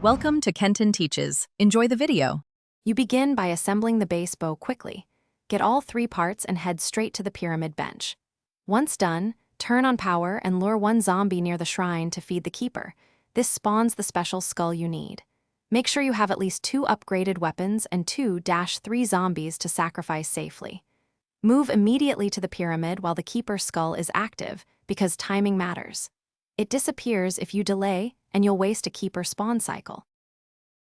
Welcome to Kenton Teaches. Enjoy the video. You begin by assembling the base bow quickly. Get all 3 parts and head straight to the pyramid bench. Once done, turn on power and lure one zombie near the shrine to feed the keeper. This spawns the special skull you need. Make sure you have at least 2 upgraded weapons and 2-3 zombies to sacrifice safely. Move immediately to the pyramid while the keeper's skull is active, because timing matters. It disappears if you delay, and you'll waste a keeper spawn cycle.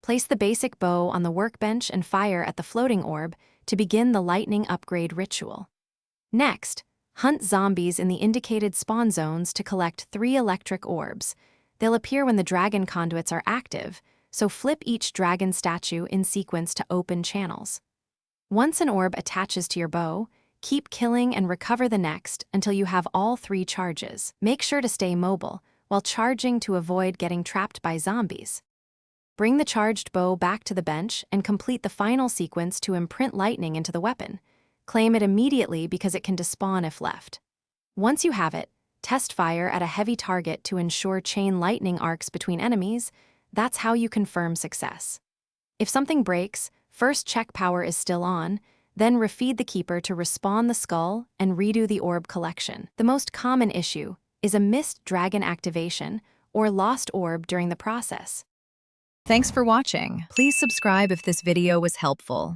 Place the basic bow on the workbench and fire at the floating orb to begin the lightning upgrade ritual. Next, hunt zombies in the indicated spawn zones to collect 3 electric orbs. They'll appear when the dragon conduits are active, so flip each dragon statue in sequence to open channels. Once an orb attaches to your bow, keep killing and recover the next until you have all 3 charges. Make sure to stay mobile while charging to avoid getting trapped by zombies. Bring the charged bow back to the bench and complete the final sequence to imprint lightning into the weapon. Claim it immediately because it can despawn if left. Once you have it, test fire at a heavy target to ensure chain lightning arcs between enemies. That's how you confirm success. If something breaks, first check power is still on, then refeed the keeper to respawn the skull and redo the orb collection. The most common issue is a missed dragon activation or lost orb during the process. Thanks for watching. Please subscribe if this video was helpful.